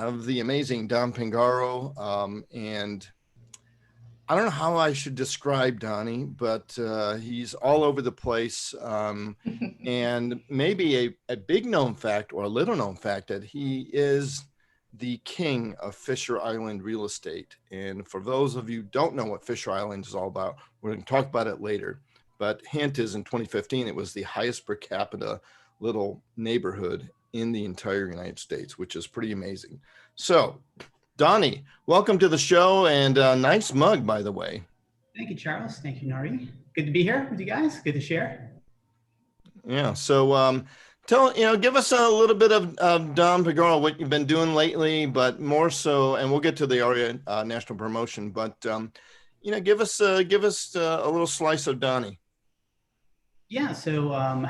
of the amazing Don Pingaro. And I don't know how I should describe Donnie, but he's all over the place. And maybe a big known fact or a little known fact that he is the king of Fisher Island real estate. And for those of you who don't know what Fisher Island is all about, we're going to talk about it later. But hint is in 2015, it was the highest per capita little neighborhood in the entire United States, which is pretty amazing. So, Donnie, welcome to the show, and nice mug, by the way. Thank you, Charles. Thank you, Narhee. Good to be here with you guys. Good to share. Yeah. So, give us a little bit of Don Pingaro, what you've been doing lately, but more so, and we'll get to the AREAA national promotion. But give us a little slice of Donnie. Yeah. So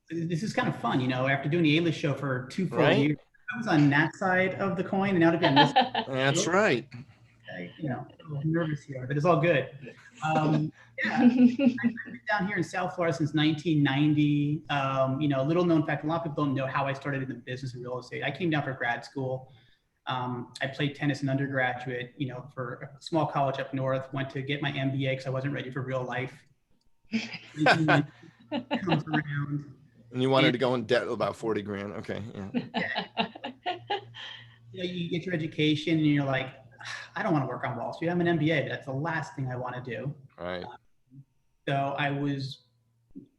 this is kind of fun. After doing the A-list show for 2 full years, I was on that side of the coin, and now to be on this. That's right. A little nervous here, but it's all good. I've been down here in South Florida since 1990. Little known fact, a lot of people don't know how I started in the business of real estate. I came down for grad school. I played tennis in undergraduate, for a small college up north, went to get my MBA because I wasn't ready for real life. Comes around. And you wanted to go in debt about 40 grand. Okay. Yeah. You get your education and you're like, I don't want to work on Wall Street. I'm an MBA, but that's the last thing I want to do. Right. So I was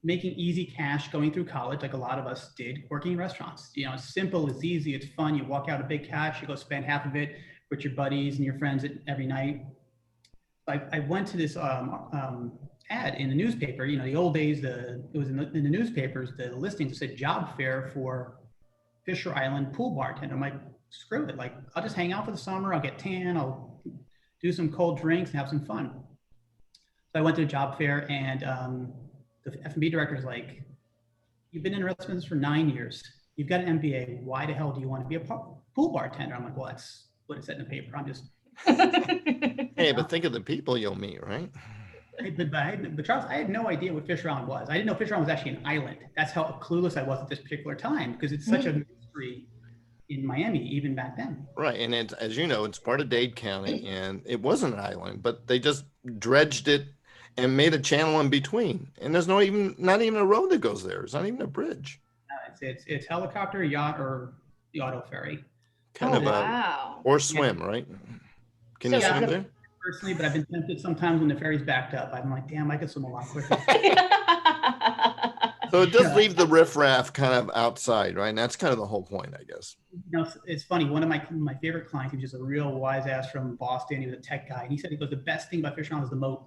making easy cash going through college, like a lot of us did, working in restaurants. It's simple, it's easy, it's fun. You walk out a big cash, you go spend half of it with your buddies and your friends every night. I went to this ad in the newspaper. The old days, it was in the newspapers, the listings said job fair for Fisher Island pool bartender. I'm like, screw it. Like, I'll just hang out for the summer. I'll get tan. I'll do some cold drinks and have some fun. So I went to a job fair, and the F&B director is like, you've been in restaurants for 9 years. You've got an MBA. Why the hell do you want to be a pool bartender? I'm like, well, that's what it said in the paper. I'm just. Hey, but think of the people you'll meet, right? But Charles, I had no idea what Fisher Island was. I didn't know Fisher Island was actually an island. That's how clueless I was at this particular time, because it's such a mystery in Miami, even back then. Right, and it's, as you know, it's part of Dade County, and it wasn't an island, but they just dredged it and made a channel in between. And there's not even a road that goes there. It's not even a bridge. It's helicopter, yacht, or the auto ferry. Wow. Or swim, right? Can you swim there? Personally, but I've been tempted sometimes when the ferry's backed up. I'm like, damn, I could swim a lot quicker. So it does leave the riffraff kind of outside, right? And that's kind of the whole point, I guess. It's funny. One of my favorite clients, he was just a real wise ass from Boston. He was a tech guy. And he said, the best thing about Fisher Island is the moat.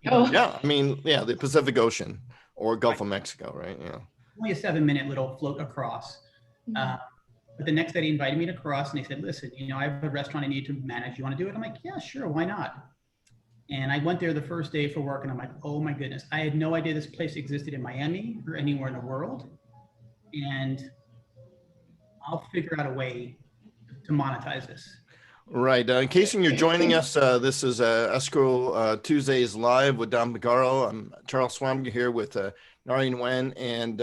Yeah, the Pacific Ocean or Gulf of Mexico, right? Yeah. Only a 7-minute little float across. But the next day they invited me to cross, and they said, listen, I have a restaurant I need to manage. You want to do it? I'm like, yeah, sure. Why not? And I went there the first day for work, and I'm like, oh my goodness. I had no idea this place existed in Miami or anywhere in the world. And I'll figure out a way to monetize this. Right. In case you're joining us, this is Escrow Tuesdays Live with Don Pingaro. I'm Charles Swanberg here with Narhee Nguyen. And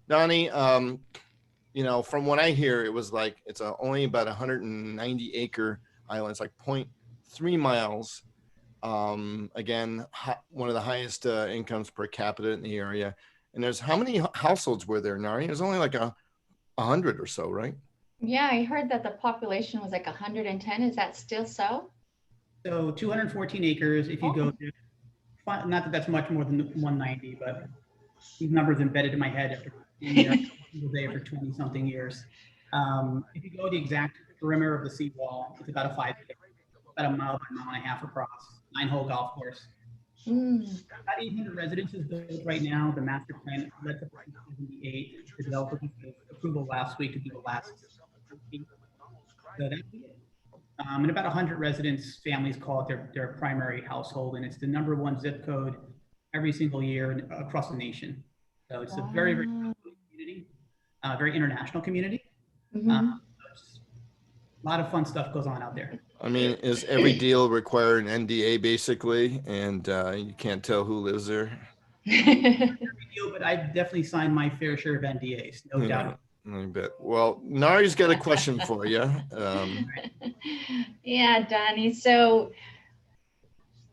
Donnie, from what I hear, it was like it's only about 190 acre island. It's like 0.3 miles. Again, one of the highest incomes per capita in the area. And there's how many households were there, Narhee? There's only like 100 or so, right? Yeah, I heard that the population was like 110. Is that still so? So 214 acres. If you go to, not that that's much more than 190, but these numbers embedded in my head after being there for 20 something years. If you go the exact perimeter of the seawall, it's about about a mile by a mile and a half across, 9-hole golf course. About 800 residences built right now. The master plan led to AREAA. The developer gave approval last week to do the last. So that's it. And about 100 residents, families call it their primary household, and it's the #1 zip code every single year across the nation. So it's a very, very community, very international community. A lot of fun stuff goes on out there. I mean, is every deal require an NDA basically, and you can't tell who lives there? Every deal, but I've definitely signed my fair share of NDAs, no doubt. I bet. Well, Narhee's got a question for you. Yeah, Donnie. So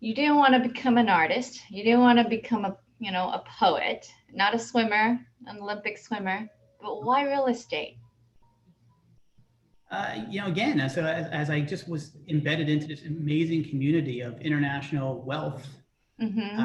you didn't want to become an artist. You didn't want to become a poet, not a swimmer, an Olympic swimmer, but why real estate? Again, so as I just was embedded into this amazing community of international wealth, Mm-hmm.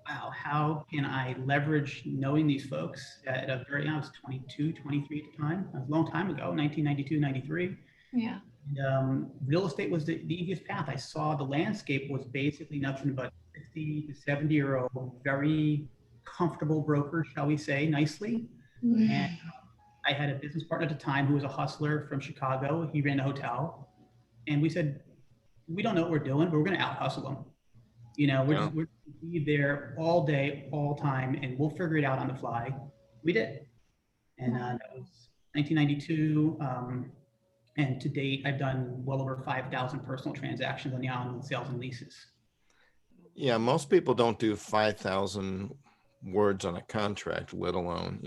wow, how can I leverage knowing these folks at a very, I was 22, 23 at the time, a long time ago, 1992, 93. Yeah. And real estate was the easiest path. I saw the landscape was basically nothing but 60 to 70-year-old, very comfortable brokers, shall we say, nicely. And I had a business partner at the time who was a hustler from Chicago. He ran a hotel. And we said, we don't know what we're doing, but we're going to out hustle them. We're going to be there all day, all time, and we'll figure it out on the fly. We did. And that was 1992. And to date, I've done well over 5,000 personal transactions on the island with sales and leases. Yeah, most people don't do 5,000 words on a contract, let alone,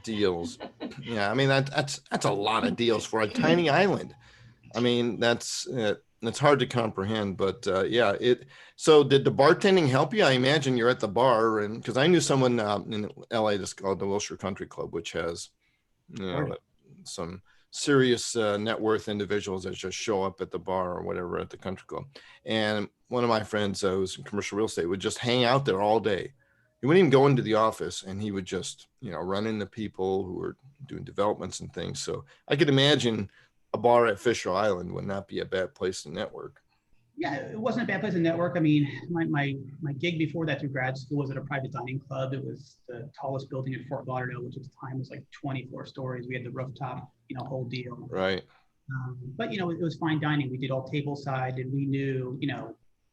deals. Yeah, I mean, that's a lot of deals for a tiny island. I mean, that's hard to comprehend, but yeah, so did the bartending help you? I imagine you're at the bar, and because I knew someone in LA that's called the Wilshire Country Club, which has, some serious net worth individuals that just show up at the bar or whatever at the country club. And one of my friends who's in commercial real estate would just hang out there all day. He wouldn't even go into the office, and he would just, run into people who were doing developments and things. So I could imagine a bar at Fisher Island would not be a bad place to network. Yeah, it wasn't a bad place to network. I mean, my gig before that through grad school was at a private dining club. It was the tallest building in Fort Lauderdale, which at the time was like 24 stories. We had the rooftop, whole deal. Right. But, it was fine dining. We did all table side, and we knew,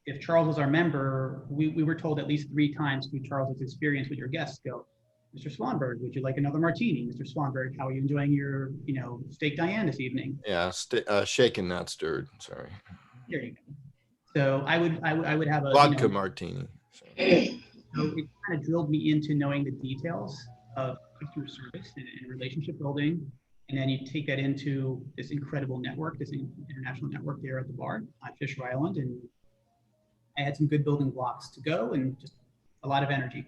if Charles was our member, we were told at least 3 times through Charles's experience with your guests, go, Mr. Swanberg, would you like another martini? Mr. Swanberg, how are you enjoying your, steak Diane this evening? Yeah, shaken, not stirred. Sorry. There you go. So I would have a vodka martini. So it kind of drilled me into knowing the details of customer service and relationship building. And then you take that into this incredible network, this international network there at the bar on Fisher Island. And I had some good building blocks to go and just a lot of energy.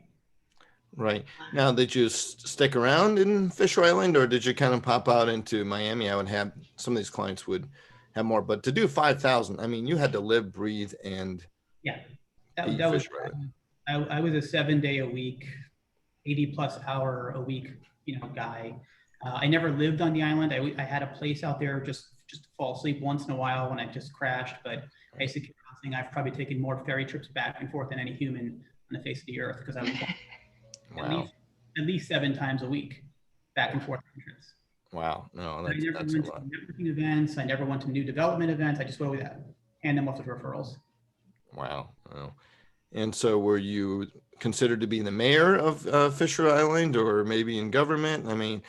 Right. Now, did you stick around in Fisher Island, or did you kind of pop out into Miami? I would have some of these clients would have more, but to do 5,000, I mean, you had to live, breathe, and that was. I was a 7-day-a-week, 80+ hour a week, guy. I never lived on the island. I had a place out there just to fall asleep once in a while when I just crashed. But basically, I've probably taken more ferry trips back and forth than any human on the face of the earth, because I was at least 7 times a week back and forth trips. Wow, no, that's a lot. I never went to networking events. I never went to new development events. I just went with that, hand them off as referrals. Wow. And so were you considered to be the mayor of Fisher Island, or maybe in government? I mean,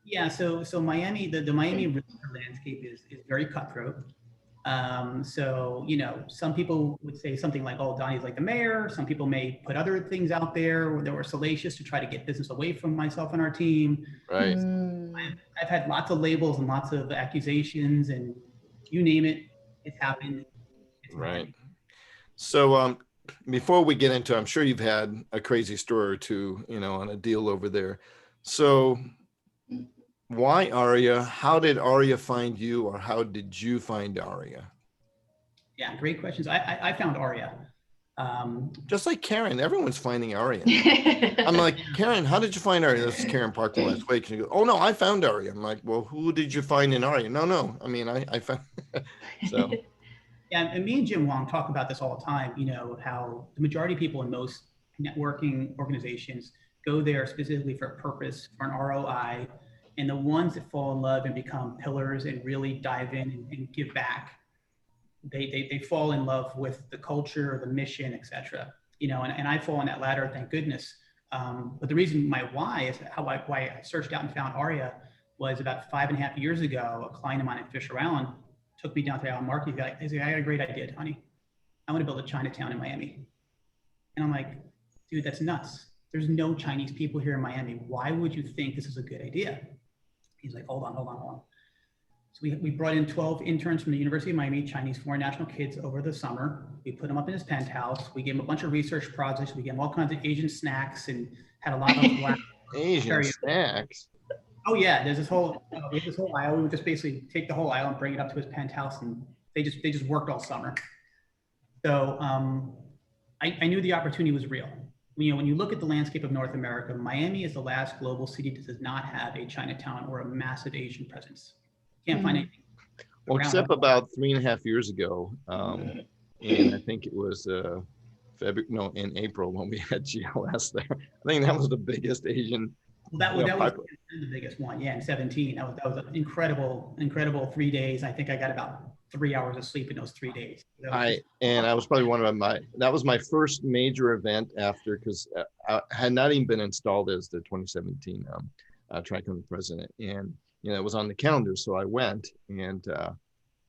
yeah, so Miami, the Miami landscape is very cutthroat. So, some people would say something like, oh, Donnie's like the mayor. Some people may put other things out there that were salacious to try to get business away from myself and our team. Right. I've had lots of labels and lots of accusations, and you name it, it's happened. Right. So before we get into, I'm sure you've had a crazy story or two, on a deal over there. So why AREAA? How did AREAA find you, or how did you find AREAA? Yeah, great questions. I found AREAA. Just like Karen, everyone's finding AREAA. I'm like, Karen, how did you find AREAA? This is Karen Parker last week. She goes, oh no, I found AREAA. I'm like, well, who did you find in AREAA? No. I mean, I found. So. Yeah, and me and Jim Wong talk about this all the time. How the majority of people in most networking organizations go there specifically for a purpose, for an ROI. And the ones that fall in love and become pillars and really dive in and give back, they fall in love with the culture, the mission, etc. And I fall on that ladder, thank goodness. But the reason my why is why I searched out and found AREAA was about 5.5 years ago. A client of mine at Fisher Island took me down to Allen Market. He said, I got a great idea, Tony. I want to build a Chinatown in Miami. And I'm like, dude, that's nuts. there's no Chinese people here in Miami. Why would you think this is a good idea? He's like, hold on. So we brought in 12 interns from the University of Miami, Chinese foreign national kids over the summer. We put them up in his penthouse. We gave him a bunch of research projects. We gave him all kinds of Asian snacks and had a lot of black Asian snacks. Oh yeah, there's this whole we have this whole aisle. We would just basically take the whole aisle and bring it up to his penthouse, and they just worked all summer. So I knew the opportunity was real. You know, when you look at the landscape of North America, Miami is the last global city that does not have a Chinatown or a massive Asian presence. Can't find anything. Well, except about 3.5 years ago, and I think it was in April when we had GLS there. I think that was the biggest Asian. Well, that was the biggest one, yeah, in 17. That was an incredible 3 days. I think I got about 3 hours of sleep in those 3 days. I was probably that was my first major event after, because I had not even been installed as the 2017 Tri-County president, and it was on the calendar, so I went. And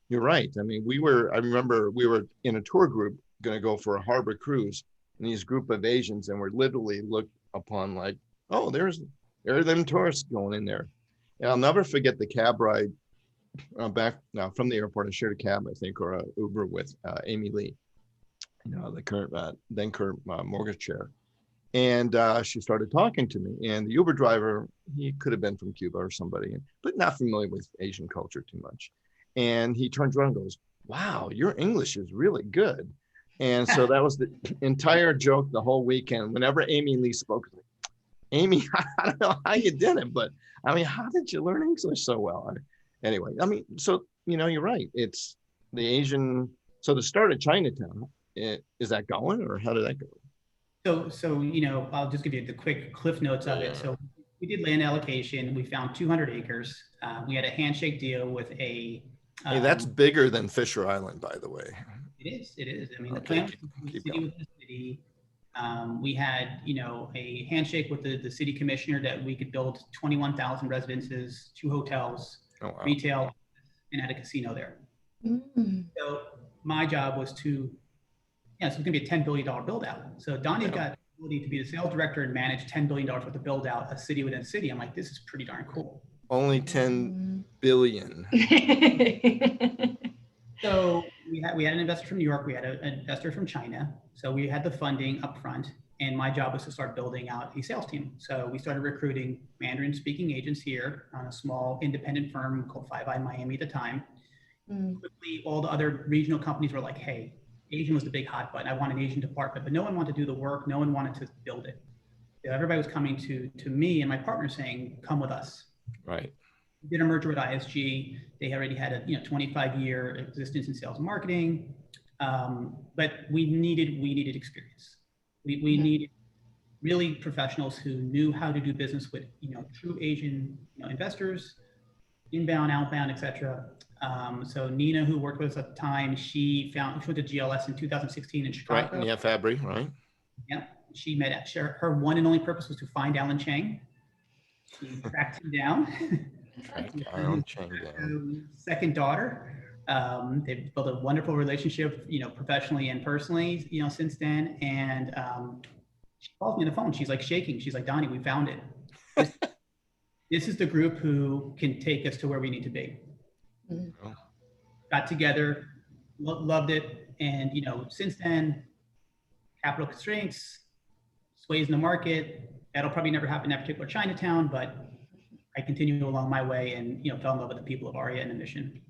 you're right. I mean, I remember we were in a tour group going to go for a harbor cruise, and these group of Asians, and we're literally looked upon like, oh, there are them tourists going in there. And I'll never forget the cab ride back from the airport. I shared a cab, I think, or a Uber with Amy Lee, the current mortgage chair. And she started talking to me, and the Uber driver, he could have been from Cuba or somebody, but not familiar with Asian culture too much. And he turns around and goes, wow, your English is really good. And so that was the entire joke the whole weekend. Whenever Amy Lee spoke, Amy, I don't know how you did it, but I mean, how did you learn English so well? Anyway, I mean, so, you're right. It's the Asian. So the start of Chinatown, is that going, or how did that go? So I'll just give you the quick cliff notes of it. So we did land allocation. We found 200 acres. We had a handshake deal with a. Hey, that's bigger than Fisher Island, by the way. It is. I mean, the plan was the city within the city. We had, a handshake with the city commissioner that we could build 21,000 residences, 2 hotels, retail, and had a casino there. So my job was to, so it's going to be a $10 billion build out. So Donnie's got the ability to be the sales director and manage $10 billion worth of build out a city within a city. I'm like, this is pretty darn cool. Only 10 billion. So we had an investor from New York. We had an investor from China. So we had the funding up front, and my job was to start building out a sales team. So we started recruiting Mandarin speaking agents here on a small independent firm called 5 Eye Miami at the time. Quickly, all the other regional companies were like, hey, Asian was the big hot button. I want an Asian department, but no one wanted to do the work. No one wanted to build it. So everybody was coming to me and my partner saying, come with us. Right. We did a merger with ISG. They already had a 25-year existence in sales and marketing, but we needed experience. We needed really professionals who knew how to do business with true Asian investors, inbound, outbound, etc. So Nina, who worked with us at the time, she went to GLS in 2016 in Chicago. Right, yeah, Fabry, right? Yeah, she met her one and only purpose was to find Alan Chang. She tracked him down. Alan Chang down. Second daughter. They've built a wonderful relationship, professionally and personally, since then. And she calls me on the phone. She's like shaking. She's like, Donnie, we found it. This is the group who can take us to where we need to be. Got together, loved it. And, since then, capital constraints, sways in the market. That'll probably never happen in that particular Chinatown, but I continued along my way and, fell in love with the people of AREAA and the mission.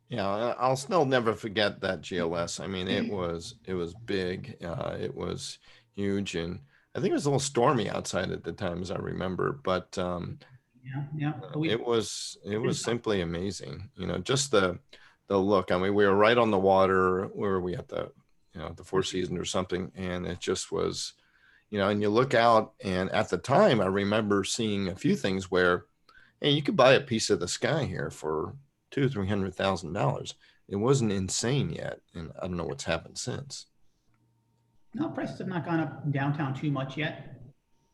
Yeah, I'll still never forget that GLS. I mean, it was big. It was huge. And I think it was a little stormy outside at the time, as I remember, but it was simply amazing. Just the look. I mean, we were right on the water. Where were we at the Four Seasons or something? And it just was, and you look out, and at the time I remember seeing a few things where, hey, you could buy a piece of the sky here for $200,000-$300,000. It wasn't insane yet, and I don't know what's happened since. No, prices have not gone up downtown too much yet.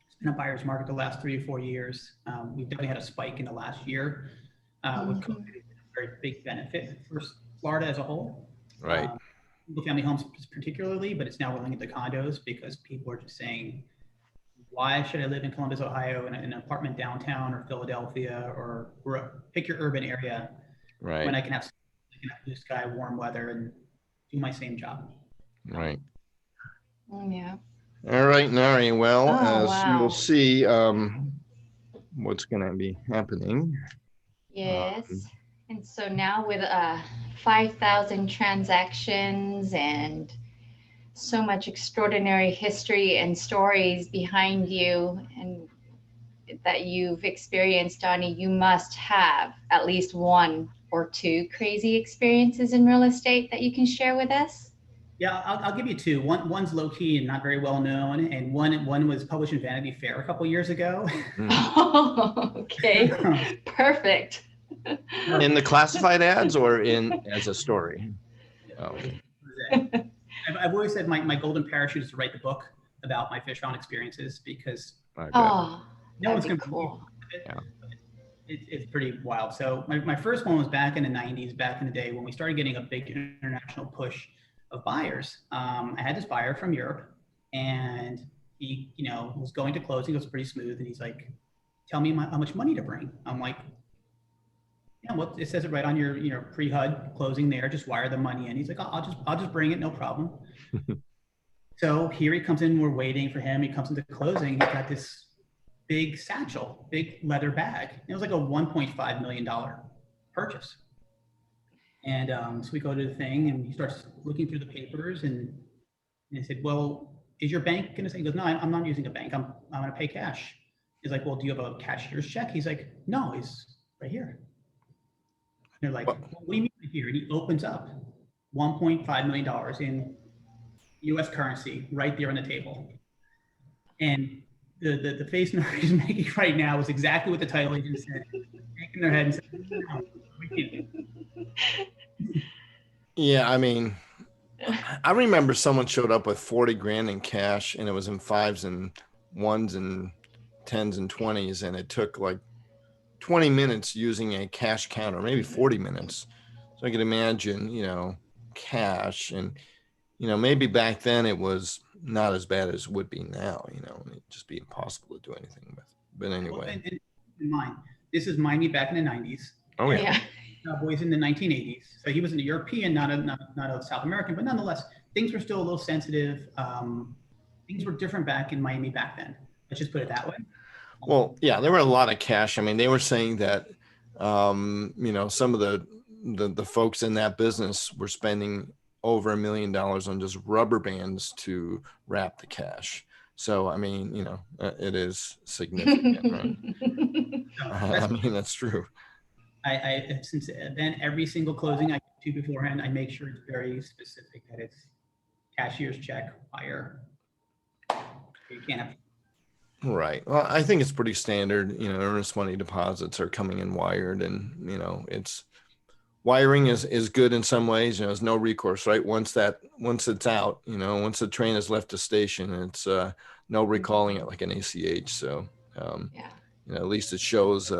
It's been a buyer's market the last 3 or 4 years. We've definitely had a spike in the last year with COVID. It's been a very big benefit for Florida as a whole. Right. Single family homes particularly, but it's now rolling into condos because people are just saying, why should I live in Columbus, Ohio in an apartment downtown or Philadelphia or pick your urban area Right. when I can have blue sky, warm weather, and do my same job. Right. Yeah. All right, Narhee. Well, Oh, as you wow. will see, what's going to be happening. Yes. And so now with 5,000 transactions and so much extraordinary history and stories behind you and that you've experienced, Donnie, you must have at least one or two crazy experiences in real estate that you can share with us. Yeah, I'll give you two. One's low key and not very well known, and one was published in Vanity Fair a couple years ago. Oh, okay, perfect. In the classified ads or as a story? Oh. I've always said my golden parachute is to write the book about my fish on experiences because Oh, no one's that'd going be to cool. It's pretty wild. So my first one was back in the 90s, back in the day when we started getting a big international push of buyers. I had this buyer from Europe, and he, was going to closing. It was pretty smooth, and he's like, "Tell me how much money to bring." I'm like, "Yeah, well, it says it right on your pre-HUD closing there. Just wire the money in." He's like, "I'll just bring it, no problem." So here he comes in. We're waiting for him. He comes into closing. He's got this big satchel, big leather bag. It was like a $1.5 million purchase. And so we go to the thing, and he starts looking through the papers, and I said, "Well, is your bank going to say?" He goes, "No, I'm not using a bank. I'm going to pay cash." He's like, "Well, do you have a cashier's check?" He's like, "No, he's right here." And they're like, "What do you mean right here?" And he opens up $1.5 million in U.S. currency right there on the table. And the face Narhee is making right now is exactly what the title agent said, shaking their head and saying, "No, we can't." Yeah, I mean, I remember someone showed up with 40 grand in cash, and it was in 5s and 1s and 10s and 20s, and it took like 20 minutes using a cash counter, maybe 40 minutes. So I could imagine, cash, and maybe back then it was not as bad as it would be now. It'd just be impossible to do anything with. But anyway, Well, and in mind, this is Miami back in the 90s. Oh yeah. Cowboys in the 1980s. So he was a European, not a South American, but nonetheless, things were still a little sensitive. Things were different back in Miami back then. Let's just put it that way. Well, yeah, there were a lot of cash. I mean, they were saying that, some of the folks in that business were spending over $1 million on just rubber bands to wrap the cash. So, I mean, it is significant, right? I mean, that's true. I since then, every single closing I do beforehand, I make sure it's very specific that it's cashier's check, wire. You can't have. Right. Well, I think it's pretty standard. Earnest money deposits are coming in wired, and it's wiring is good in some ways. There's no recourse, right? Once it's out, once the train has left the station, it's no recalling it like an ACH. So, at least it shows,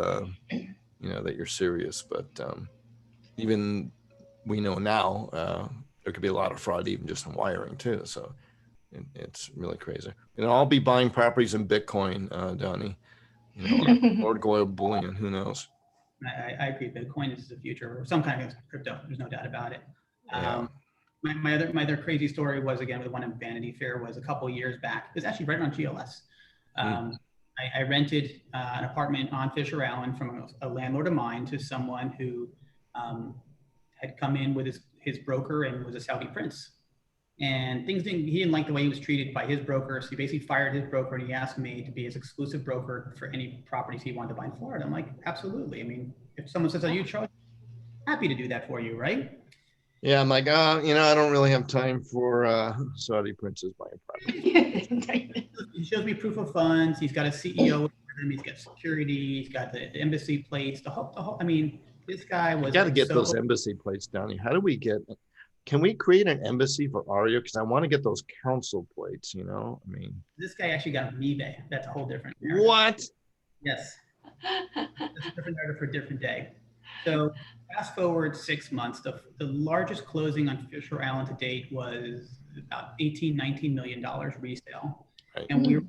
that you're serious. But even we know now there could be a lot of fraud even just in wiring too. So it's really crazy. I'll be buying properties in Bitcoin, Donnie, or gold bullion. Who knows? I agree. Bitcoin is the future, or some kind of crypto. There's no doubt about it. Yeah. My other crazy story was, again, with one in Vanity Fair, was a couple years back. It was actually right around GLS. I rented an apartment on Fisher Island from a landlord of mine to someone who had come in with his broker and was a Saudi prince. And he didn't like the way he was treated by his broker. So he basically fired his broker, and he asked me to be his exclusive broker for any properties he wanted to buy in Florida. I'm like, absolutely. I mean, if someone says, "Are you charged?" Happy to do that for you, right? Yeah, I'm like, I don't really have time for Saudi princes buying property. He shows me proof of funds. He's got a CEO with him. He's got security. He's got the embassy plates. The whole. I mean, this guy was. Got to get those embassy plates down here. How do we get? Can we create an embassy for AREAA? Because I want to get those council plates. I mean, this guy actually got an eBay. That's a whole different narrative. What? Yes. That's a different narrative for a different day. So fast forward 6 months, the largest closing on Fisher Island to date was about $18-19 million resale. Right. And we were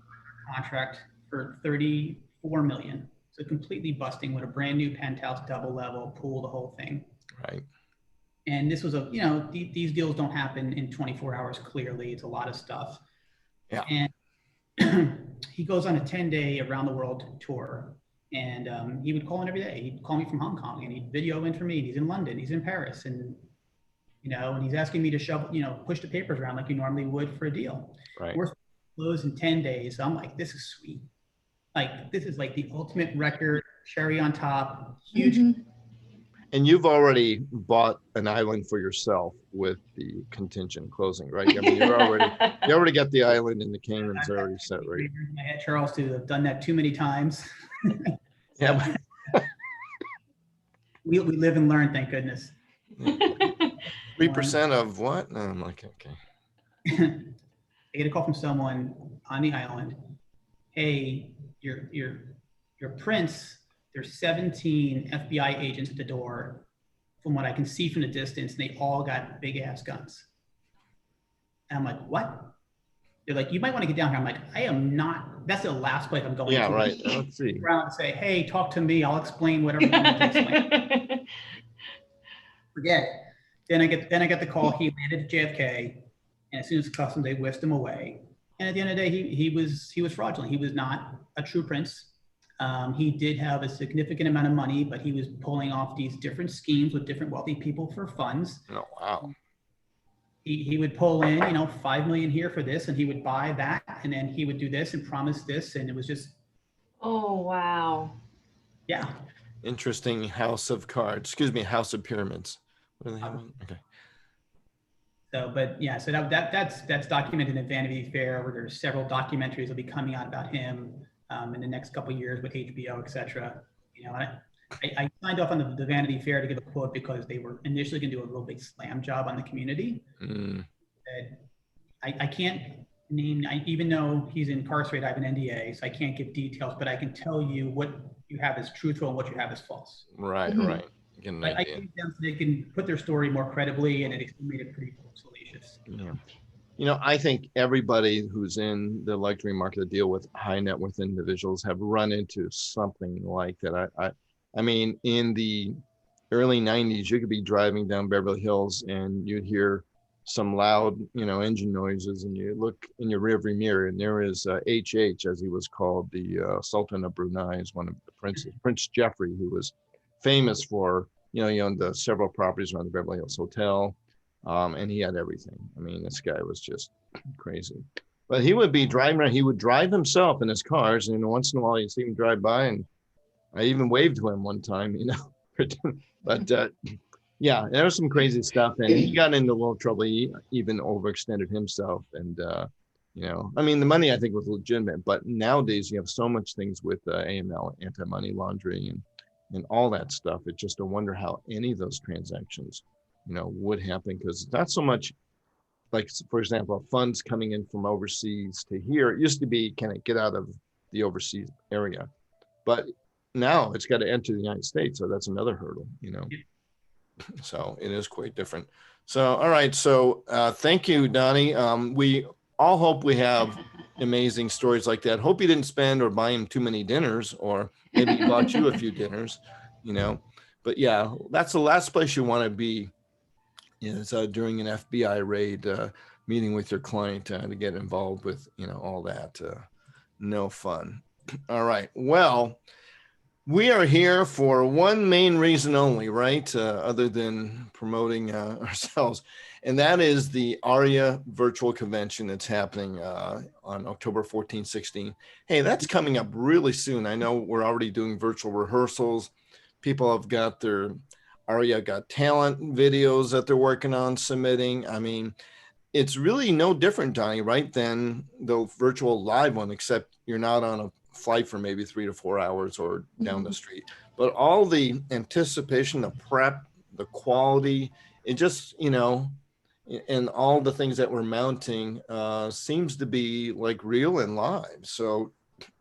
contract for 34 million. So completely busting with a brand new penthouse, double level, pool, the whole thing. Right. And this was these deals don't happen in 24 hours. Clearly, it's a lot of stuff. Yeah. And he goes on a 10-day around the world tour, and he would call in every day. He'd call me from Hong Kong, and he'd video in for me. He's in London, he's in Paris, and and he's asking me to push the papers around like you normally would for a deal. Right. We're closed in 10 days. So I'm like, this is sweet. Like, this is like the ultimate record, cherry on top, huge. Mhm. And you've already bought an island for yourself with the contingent closing, right? I mean, you already got the island and the Caymans already set, right? In my head, Charles, to have done that too many times. Yeah. We live and learn, thank goodness. 3% of what? No, I'm like, okay. I get a call from someone on the island. Hey, your prince, there's 17 FBI agents at the door from what I can see from the distance, and they all got big ass guns. And I'm like, what? They're like, you might want to get down here. I'm like, I am not, that's the last place I'm going to. Yeah, right. Let's see. Around and say, hey, talk to me. I'll explain whatever you want to explain. Forget it. Then I get the call. He landed at JFK, and as soon as customs, they whisked him away. And at the end of the day, he was fraudulent. He was not a true prince. He did have a significant amount of money, but he was pulling off these different schemes with different wealthy people for funds. Oh, wow. He would pull in, $5 million here for this, and he would buy that, and then he would do this and promise this, and it was just. Oh, wow. Yeah. Interesting house of cards. Excuse me, house of pyramids. What do they have? Okay. So, but yeah, so that's documented in Vanity Fair, where there's several documentaries that'll be coming out about him in the next couple of years with HBO, etc. I signed off on the Vanity Fair to give a quote because they were initially going to do a real big slam job on the community. Mm. I can't name, even though he's incarcerated, I have an NDA, so I can't give details, but I can tell you what you have is truthful and what you have is false. Right, Mhm. right. Get an I idea. think them so they can put their story more credibly, and it made it pretty salacious. Yeah. I think everybody who's in the luxury market to deal with high net worth individuals have run into something like that. I mean, in the early 90s, you could be driving down Beverly Hills and you'd hear some loud, engine noises, and you look in your rearview mirror, and there is HH, as he was called, the Sultan of Brunei, is one of the princes, Prince Jeffrey, who was famous for, he owned several properties around the Beverly Hills Hotel, and he had everything. I mean, this guy was just crazy. But he would be driving around, he would drive himself in his cars, and once in a while you'd see him drive by, and I even waved to him one time, but yeah, there was some crazy stuff, and he got into a little trouble. He even overextended himself, and I mean, the money I think was legitimate, but nowadays you have so much things with AML, anti-money laundering, and all that stuff. It's just a wonder how any of those transactions, would happen, because it's not so much like, for example, funds coming in from overseas to here. It used to be, can it get out of the overseas area? But now it's got to enter the United States, so that's another hurdle, So it is quite different. So, all right. So thank you, Donnie. We all hope we have amazing stories like that. Hope you didn't spend or buy him too many dinners, or maybe he bought you a few dinners, But yeah, that's the last place you want to be, is during an FBI raid, meeting with your client to get involved with, all that. No fun. All right. Well, we are here for one main reason only, right? Other than promoting ourselves. And that is the AREAA Virtual Convention that's happening on October 14, 16. Hey, that's coming up really soon. I know we're already doing virtual rehearsals. People have got their AREAA Got Talent videos that they're working on submitting. I mean, it's really no different, Donnie, right, than the virtual live one, except you're not on a flight for maybe 3 to 4 hours or down the street. But all the anticipation, the prep, the quality, it just, and all the things that we're mounting seems to be like real and live. So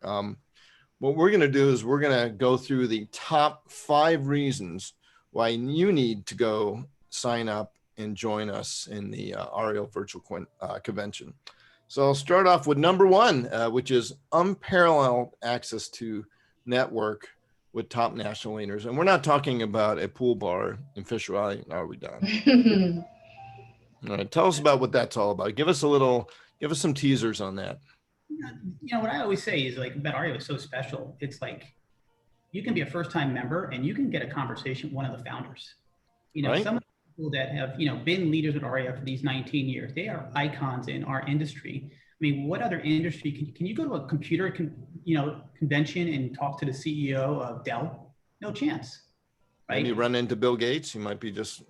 what we're going to do is we're going to go through the top 5 reasons why you need to go sign up and join us in the AREAA Virtual Convention. So I'll start off with number one, which is unparalleled access to network with top national leaders. And we're not talking about a pool bar in Fisher Valley. Are we done? All right. Tell us about what that's all about. Give us some teasers on that. What I always say is like, about AREAA is so special. It's like, you can be a first-time member and you can get a conversation with one of the founders. Right. Some of the people that have, been leaders at AREAA for these 19 years, they are icons in our industry. I mean, what other industry can you go to a computer, convention and talk to the CEO of Dell? No chance. Right. And you run into Bill Gates, you might be just,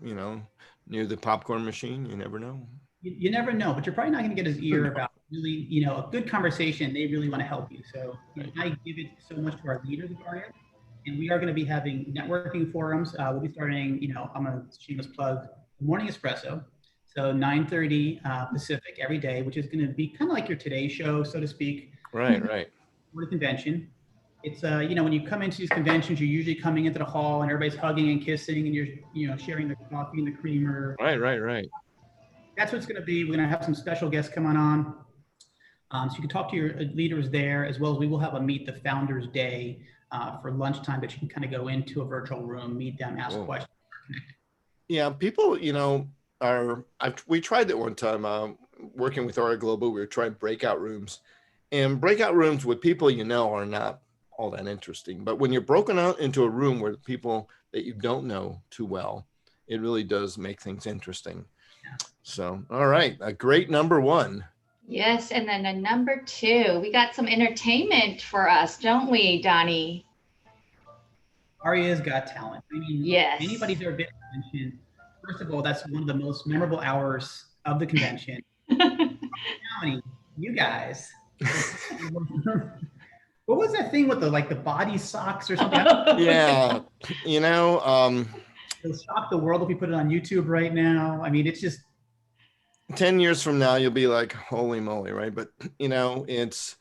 near the popcorn machine. You never know. You never know, but you're probably not going to get his ear about really, a good conversation. They really want to help you. So I give it so much to our leaders at AREAA. And we are going to be having networking forums. We'll be starting, I'm a shameless plug, Morning Espresso. So 9:30 Pacific every day, which is going to be kind of like your Today Show, so to speak. Right. For the convention. It's, when you come into these conventions, you're usually coming into the hall and everybody's hugging and kissing and you're, sharing the coffee and the creamer. Right. That's what it's going to be. We're going to have some special guests coming on. So you can talk to your leaders there, as well as we will have a Meet the Founders Day for lunchtime that you can kind of go into a virtual room, meet them, ask questions. Yeah, people, we tried that one time working with AREAA Global. We were trying breakout rooms, and breakout rooms with people are not all that interesting. But when you're broken out into a room where people that you don't know too well, it really does make things interesting. Yeah. So, all right, a great number one. Yes, and then a number two, we got some entertainment for us, don't we, Donnie? AREAA's got talent. I mean, yes. Anybody's ever been to a convention, first of all, that's one of the most memorable hours of the convention. You guys. What was that thing with the body socks or something? Yeah, It'll shock the world if we put it on YouTube right now. I mean, it's just 10 years from now, you'll be like, holy moly, right? But, it's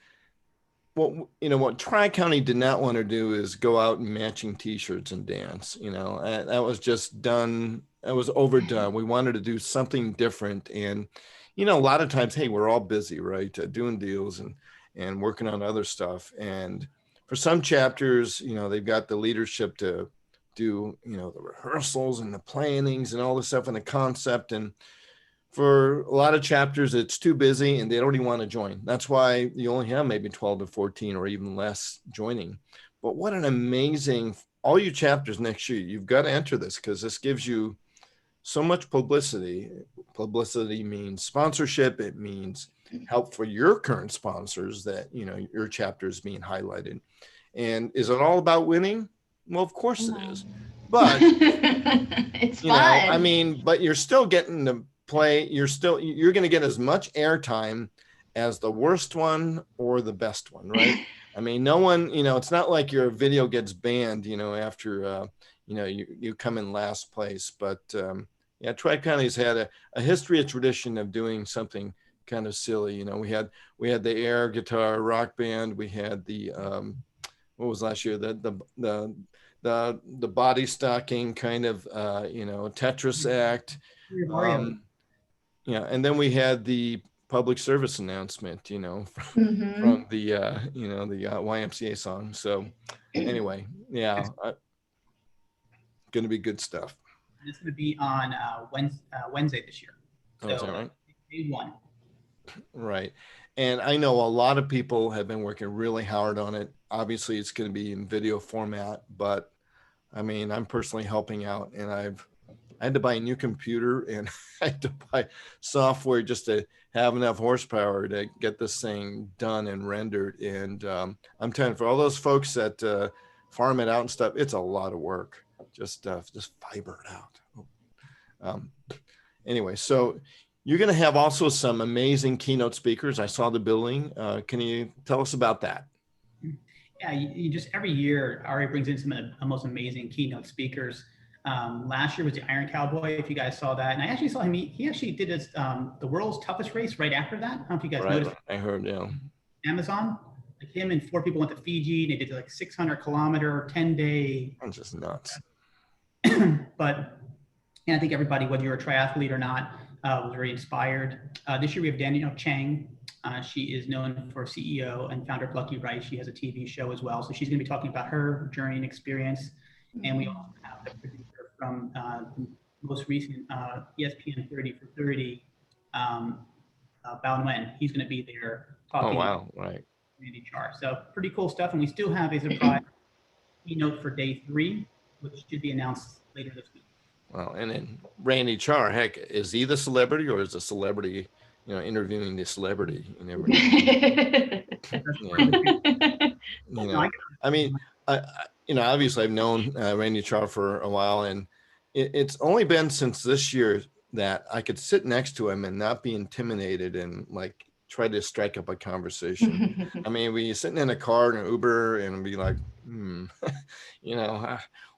what Tri-County did not want to do is go out in matching t-shirts and dance, that was just done. That was overdone. We wanted to do something different. And, a lot of times, hey, we're all busy, right? Doing deals and working on other stuff. And for some chapters, they've got the leadership to do, the rehearsals and the plannings and all this stuff and the concept. And for a lot of chapters, it's too busy and they don't even want to join. That's why you only have maybe 12 to 14 or even less joining. But what an amazing, all you chapters next year, you've got to enter this because this gives you so much publicity. Publicity means sponsorship. It means help for your current sponsors that, your chapter is being highlighted. And is it all about winning? Well, of course it is. But, it's fun. But you're still getting to play. You're going to get as much airtime as the worst one or the best one, right? No one, it's not like your video gets banned, after, you come in last place. But Tri-County's had a history, a tradition of doing something kind of silly. We had the air guitar rock band. We had the, what was last year? The body stocking kind of, Tetris act. And then we had the public service announcement, from the, the YMCA song. So anyway, going to be good stuff. It's going to be on Wednesday this year. So, is that right? Day one. Right. And I know a lot of people have been working really hard on it. Obviously, it's going to be in video format, but I'm personally helping out, and I had to buy a new computer and I had to buy software just to have enough horsepower to get this thing done and rendered. And I'm telling you, for all those folks that farm it out and stuff, it's a lot of work. Just fiber it out. Anyway, so you're going to have also some amazing keynote speakers. I saw the billing. Can you tell us about that? Yeah, you just every year, AREAA brings in some of the most amazing keynote speakers. Last year was the Iron Cowboy, if you guys saw that. And I actually saw him, he actually did his, the world's toughest race right after that. I don't know if you guys noticed. I heard, yeah. Amazon, like him and 4 people went to Fiji. They did like 600-kilometer, 10-day. I'm just nuts. But I think everybody, whether you're a triathlete or not, was very inspired. This year we have Daniel Chang, She is known for CEO and founder of Lucky Rice. She has a TV show as well. So she's going to be talking about her journey and experience. And we also have the producer from the most recent ESPN 30 for 30, Nguyen. He's going to be there talking. Oh, wow. Right. Randy Char. So pretty cool stuff. And we still have a surprise keynote for day 3, which should be announced later this week. Well, and then Randy Char, heck, is he the celebrity or is the celebrity, interviewing the celebrity? You never know. I mean, obviously I've known Randy Char for a while, and it's only been since this year that I could sit next to him and not be intimidated and like try to strike up a conversation. I mean, we sitting in a car in an Uber and be like,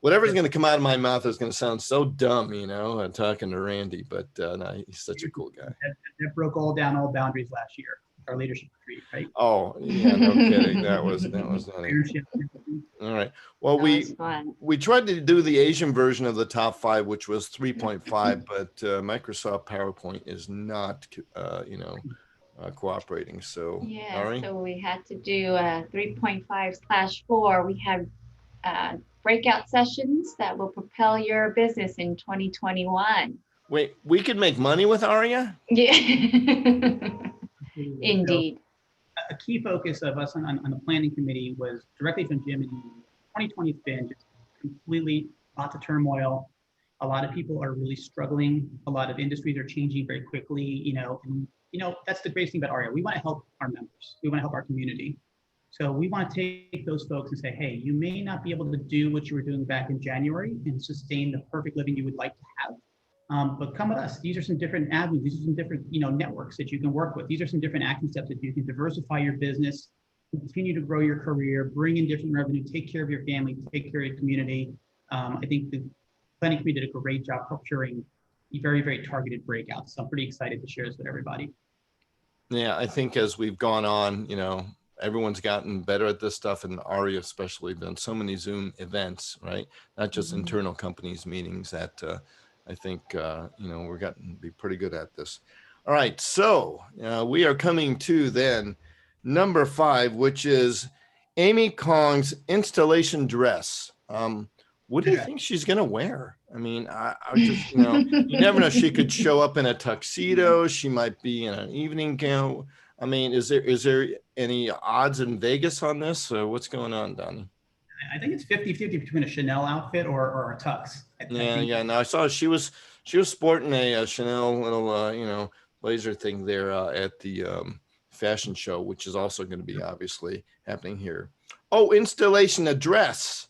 whatever's going to come out of my mouth is going to sound so dumb, talking to Randy, but no, he's such a cool guy. That broke all boundaries last year, our leadership retreat, right? Oh, yeah, no kidding. That was funny. All right. Well, we tried to do the Asian version of the top 5, which was 3.5, but Microsoft PowerPoint is not, cooperating. So yeah, Narhee? So we had to do 3.5/4. We have breakout sessions that will propel your business in 2021. Wait, we could make money with AREAA? Yeah. Indeed. So, a key focus of us on the planning committee was directly from Jim. And 2020 has been just completely lots of turmoil. A lot of people are really struggling. A lot of industries are changing very quickly, and that's the great thing about AREAA. We want to help our members. We want to help our community. So we want to take those folks and say, hey, you may not be able to do what you were doing back in January and sustain the perfect living you would like to have. But come with us. These are some different avenues. These are some different, networks that you can work with. These are some different action steps that you can diversify your business, continue to grow your career, bring in different revenue, take care of your family, take care of your community. I think the planning committee did a great job procuring very, very targeted breakouts. So I'm pretty excited to share this with everybody. Yeah, I think as we've gone on, everyone's gotten better at this stuff, and AREAA especially done so many Zoom events, right? Not just internal companies meetings that I think, we're gotten to be pretty good at this. All right, so we are coming to then number 5, which is Amy Kong's installation dress. What do you think she's going to wear? I mean, I just, you never know. She could show up in a tuxedo. She might be in an evening gown. I mean, is there any odds in Vegas on this? What's going on, Donnie? I think it's 50-50 between a Chanel outfit or a tux. Yeah. No, I saw she was sporting a Chanel little, blazer thing there at the fashion show, which is also going to be obviously happening here. Oh, installation address.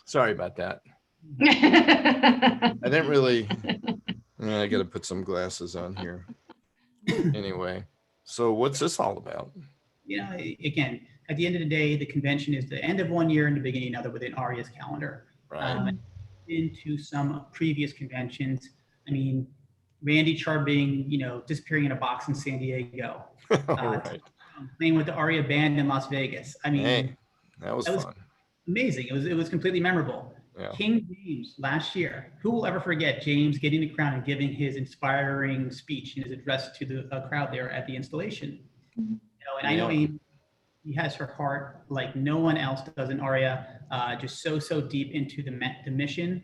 Sorry about that. I didn't really, I got to put some glasses on here. Anyway, so what's this all about? Again, at the end of the day, the convention is the end of one year and the beginning of another within AREAA's calendar. Right. Into some previous conventions. I mean, Randy Char being, disappearing in a box in San Diego. Right. Playing with the AREAA band in Las Vegas. I mean, hey, that was fun. Amazing. It was completely memorable. Yeah. King James last year. Who will ever forget James getting the crown and giving his inspiring speech and his address to the crowd there at the installation? And I know he has her heart like no one else does in AREAA. Just so deep into the mission.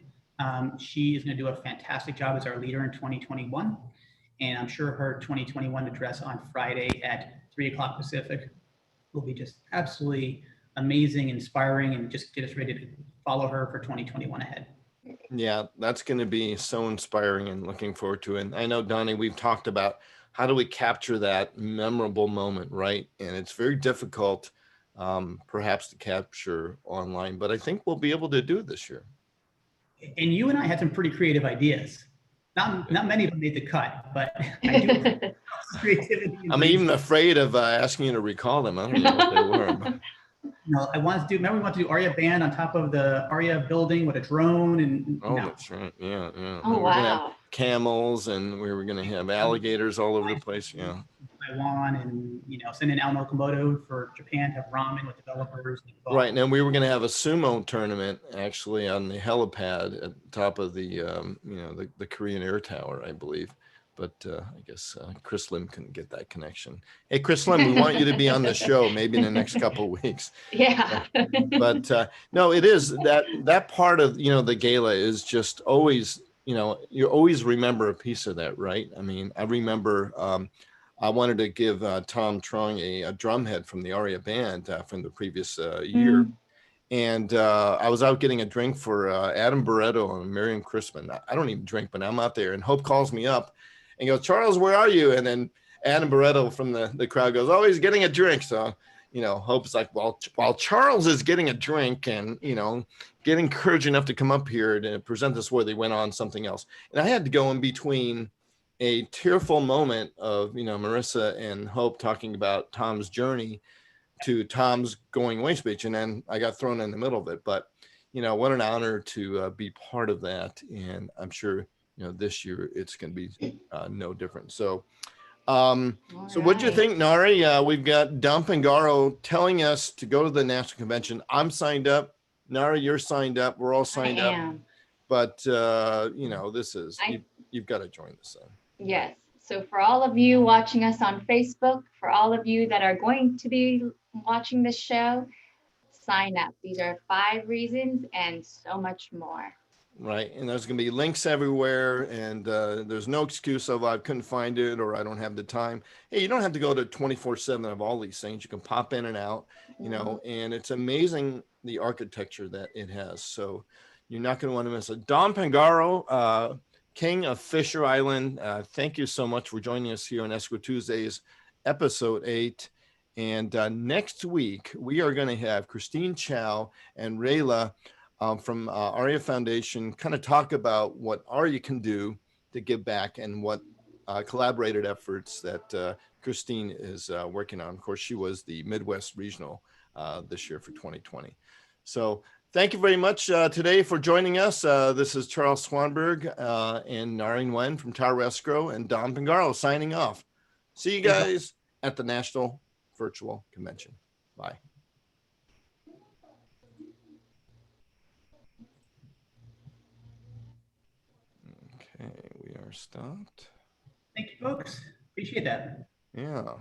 She is going to do a fantastic job as our leader in 2021, and I'm sure her 2021 address on Friday at 3:00 Pacific will be just absolutely amazing, inspiring, and just get us ready to follow her for 2021 ahead. Yeah, that's going to be so inspiring and looking forward to it. And I know, Donnie, we've talked about how do we capture that memorable moment, right? And it's very difficult, perhaps, to capture online, but I think we'll be able to do it this year. And you and I had some pretty creative ideas. Not many of them made the cut, but I do creativity. I'm even afraid of asking you to recall them. I don't know what they were. I wanted to do, remember we wanted to do AREAA band on top of the AREAA building with a drone and That's right. Yeah. Oh, we were wow. gonna have camels, and we were going to have alligators all over the place. Yeah. Taiwan, and send in Al Okamoto for Japan to have ramen with developers. Right. And then we were going to have a sumo tournament actually on the helipad at the top of the the Korean Air Tower, I believe. but I guess Chris Lim couldn't get that connection. Hey, Chris Lim, we want you to be on the show maybe in the next couple of weeks. Yeah. But no, it is that part of, the gala is just always, you always remember a piece of that, right? I mean, I remember I wanted to give Tom Trong a drum head from the AREAA band from the previous year. And I was out getting a drink for Adam Barretto and Miriam Crispin. I don't even drink, but I'm out there, and Hope calls me up and goes, "Charles, where are you?" And then Adam Barretto from the crowd goes, "Oh, he's getting a drink." So, Hope's like, well, while Charles is getting a drink and, getting courage enough to come up here to present this worthy, went on something else. And I had to go in between a tearful moment of, Marissa and Hope talking about Tom's journey to Tom's going away speech. And then I got thrown in the middle of it. But, what an honor to be part of that. And I'm sure, this year it's going to be no different. So, what do you think, Narhee? We've got Don Pingaro telling us to go to the national convention. I'm signed up. Narhee, you're signed up. We're all signed up. But, this is, you've got to join this thing. Yes. So for all of you watching us on Facebook, for all of you that are going to be watching this show, sign up. These are 5 reasons and so much more. Right. And there's going to be links everywhere. And there's no excuse of I couldn't find it or I don't have the time. Hey, you don't have to go to 24/7 of all these things. You can pop in and out, and it's amazing the architecture that it has. So you're not going to want to miss it. Don Pingaro, King of Fisher Island, thank you so much for joining us here on Escrow Tuesdays, episode 8. And next week, we are going to have Christine Chow and Rayla from AREAA Foundation kind of talk about what AREAA can do to give back and what collaborated efforts that Christine is working on. Of course, she was the Midwest Regional this year for 2020. So thank you very much today for joining us. This is Charles Swanberg and Narhee Nguyen from Tower Escrow and Don Pingaro signing off. See you guys at the National Virtual Convention. Bye. Okay, we are stopped. Thank you, folks. Appreciate that. Yeah.